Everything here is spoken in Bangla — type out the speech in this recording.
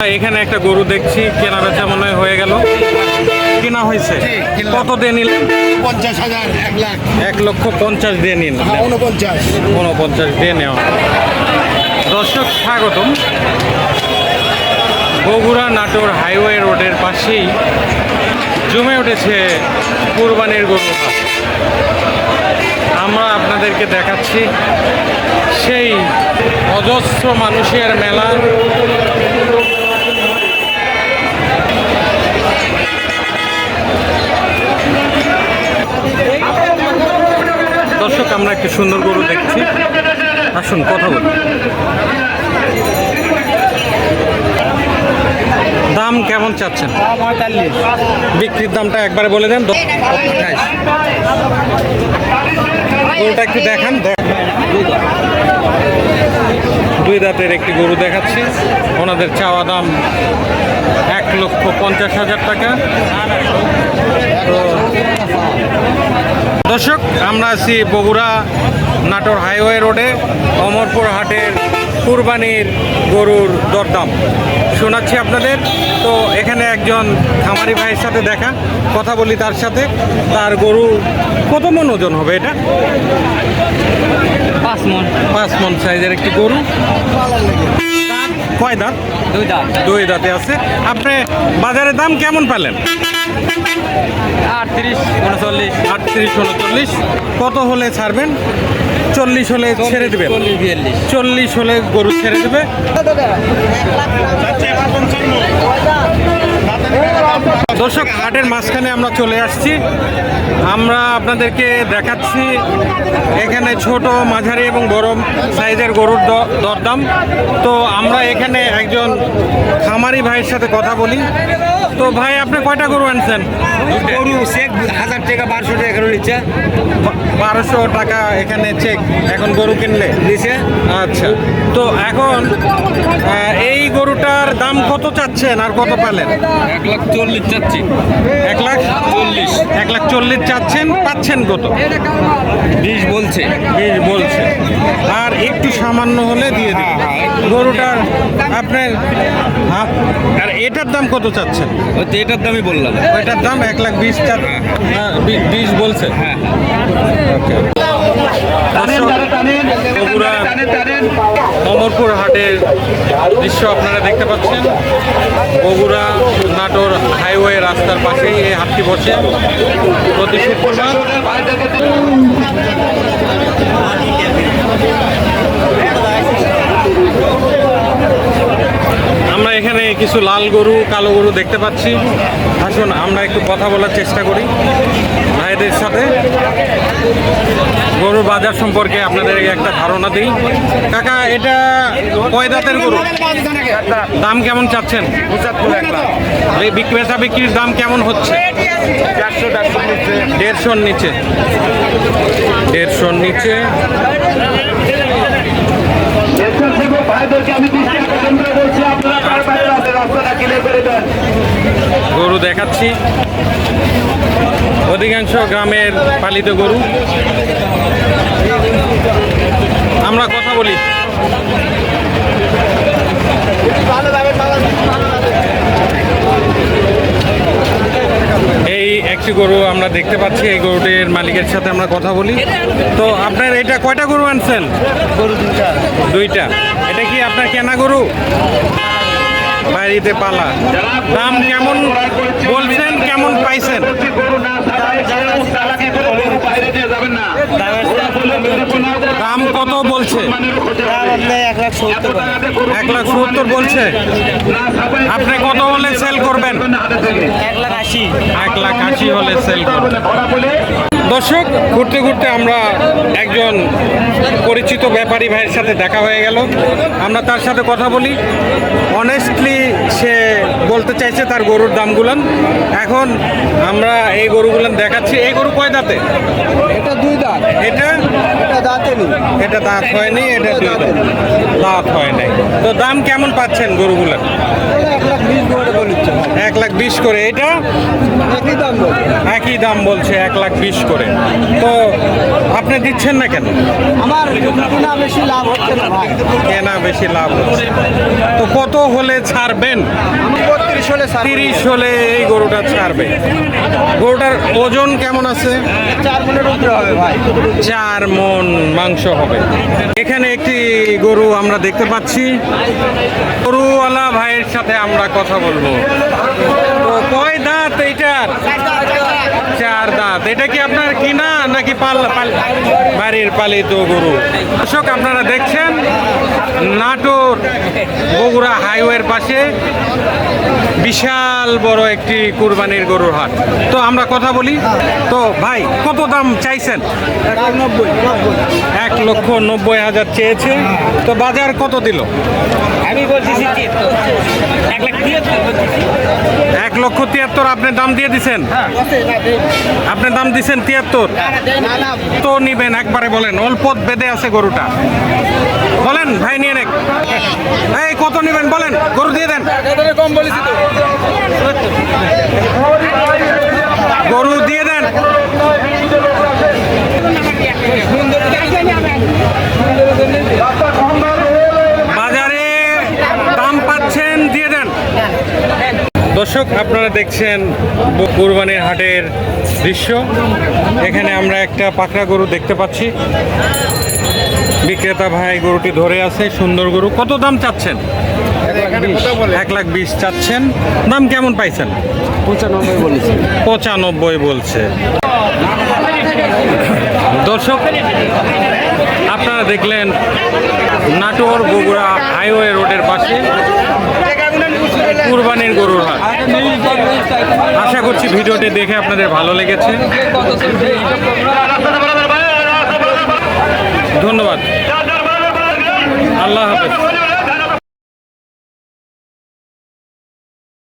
এখানে একটা গরু দেখছি, কেনা বেচা মনে হয় হয়ে গেল। কেনা হয়েছে কত দিয়ে নিলেন? 50,000, 1 লাখ, 1,50,000 দিয়ে নিন। 49 দিয়ে নেওয়া। দর্শক স্বাগতম। বগুড়া নাটোর হাইওয়ে রোডের পাশেই জমে উঠেছে কুরবানির গরু হাট। আমরা আপনাদেরকে দেখাচ্ছি সেই অজস্র মানুষের মেলা। দর্শক, আমরা একটি সুন্দর গরু দেখছি, আসুন কথা বলি। দাম কেমন চাচ্ছেন? বিক্রির দামটা একবারে বলে দেন। 28। গরুটা একটু দেখান। দুই দাঁতের একটি গরু দেখাচ্ছি। ওনাদের চাওয়া দাম 1,50,000 টাকা। তো দর্শক, আমরা আছি বগুড়া নাটোর হাইওয়ে রোডে অমরপুর হাটের কুরবানির গরুর দরদাম শোনাচ্ছি আপনাদের। তো এখানে একজন খামারি ভাইয়ের সাথে দেখা, কথা বলি তার সাথে। তার গরু কত মন ওজন হবে? এটা 5 মন সাইজের একটি গরু। কয় দাঁত? দুই দাঁতে আছে। আপনি বাজারে দাম কেমন পেলেন? 38-39। কত হলে ছাড়বেন? 40 হলে ছেড়ে দেবেন? 40 হলে গরু ছেড়ে দেবে। দর্শক, হাটের মাঝখানে আমরা চলে আসছি। আমরা আপনাদেরকে দেখাচ্ছি এখানে ছোট, মাঝারি এবং বড় সাইজের গরুর দরদাম। তো আমরা এখানে একজন খামারি ভাইয়ের সাথে কথা বলি। তো ভাই, আপনি কয়টা গরু আনছেন? গরু চেক 1000 টাকা, 1200 টাকা করে নিচ্ছে। 1200 টাকা এখানে চেক। এখন গরু কিনলে নিচে। আচ্ছা, তো এখন এই গরুটার দাম কত চাচ্ছেন আর কত পেলেন? 1,40,000 চাচ্ছি। 1,40,000 চাচ্ছেন, পাচ্ছেন কত? 20 বলছে। 20 বলছে। আর একটু সামান্য হলে দিয়ে দিন গরুটার আপনার। আর এটার দাম কত চাচ্ছেন? এটার দামই বললাম। ওইটার দাম 1,20,000 20 বলছে। হ্যাঁ। ওকে। বগুড়া অমরপুর হাটের দৃশ্য আপনারা দেখতে পাচ্ছেন। বগুড়া নাটোর হাইওয়ে রাস্তার পাশেই এই হাটটি বসে প্রতি শুক্রবার। আমরা এখানে কিছু লাল গরু, কালো গরু দেখতে পাচ্ছি। আসুন আমরা একটু কথা বলার চেষ্টা করি ভাইদের সাথে। গরুর বাজার সম্পর্কে আপনাদের একটা ধারণা দিই। কাকা, এটা কয় দাঁতের গরু? দাম কেমন চাচ্ছেন? 75 বেচা বিক্রির দাম কেমন হচ্ছে? 150-150-র নিচে। 150-র নিচে। গরু দেখাচ্ছি, অধিকাংশ গ্রামের পালিত গরু। আমরা কথা বলি। এই একটি গরু আমরা দেখতে পাচ্ছি, এই গরুটির মালিকের সাথে আমরা কথা বলি। তো আপনার এটা কয়টা গরু আনছেন? গরু 2টা। এটা কি আপনার কেনা গরু? বাড়িতে পালা। দাম কেমন বলছেন, কেমন পাইছেন? দাম কত বলছে? 1,70,000 বলছে। আপনি কত হলে সেল করবেন? 1,80,000 হলে সেল করবেন। দর্শক, ঘুরতে ঘুরতে আমরা একজন পরিচিত ব্যাপারী ভাইয়ের সাথে দেখা হয়ে গেল। আমরা তার সাথে কথা বলি। অনেস্টলি সে বলতে চাইছে তার গরুর দামগুলান। এখন আমরা এই গরুগুলান দেখাচ্ছি। এই গরু কয় দাঁতে? এটা 2 দাঁত। এটা দাঁতে নেই। এটা দাঁত হয়নি, এটা 2 দাঁত হয় নাই। তো দাম কেমন পাচ্ছেন গরুগুলার? 1,20,000 বলছে। 1,20,000 করে, এটা একই দাম বল। একই দাম বলছে 1,20,000 করে। তো আপনি দিচ্ছেন না কেন? আমার কিনা বেশি লাভ হচ্ছে না ভাই। কেনা বেশি লাভ হচ্ছে। তো কত হলে ছাড়বেন? আমি 32 হলে 30 হলে এই গরুটা ছাড়বে। গরুটার ওজন কেমন আছে? 4 মনের উপরে হবে ভাই। 4 মণ মাংস হবে। এখানে একটি গরু আমরা দেখতে পাচ্ছি, গরুওয়ালা ভাইয়ের সাথে আমরা কথা বলবো। তো কয় দাঁত এইটার? 4 দাঁত। এটা কি আপনার কিনা নাকি বাড়ির পালিত গরু? দর্শক আপনারা দেখছেন নাটোর বগুড়া হাইওয়ের পাশে বিশাল বড় একটি কুরবানির গরুর হাট। তো আমরা কথা বলি। তো ভাই কত দাম চাইছেন? 1,90,000 চেয়েছে। তো বাজার কত দিল? আমি বলছি 1,73,000 আপনি দাম দিয়ে দিছেন? আপনি দাম দিছেন 73? তো নিবেন একবারে বলেন, অল্প বেঁধে আছে গরুটা। বলেন ভাই নিয়ে নেক। এই কত নিবেন বলেন, গরু দিয়ে দেন। কম বলেছি তো। গরু দিয়ে দেন। বাজারে দাম পাচ্ছেন, দিয়ে দেন। দর্শক আপনারা দেখছেন কুরবানির হাটের দৃশ্য। এখানে আমরা একটা পাকড়া গরু দেখতে পাচ্ছি। বিক্রেতা ভাই গরুটি ধরে আছে, সুন্দর গরু। কত দাম চাচ্ছেন? 1,20,000 চাচ্ছেন। দাম কেমন পাইছেন? 95 বলেছি। 95 বলছে। দর্শক আপনারা দেখলেন নাটোর বগুড়া হাইওয়ে রোডের পাশে কুরবানির গরুর হাট। আশা করছি ভিডিওটি দেখে আপনাদের ভালো লেগেছে। ধন্যবাদ। আল্লাহ হাফেজ।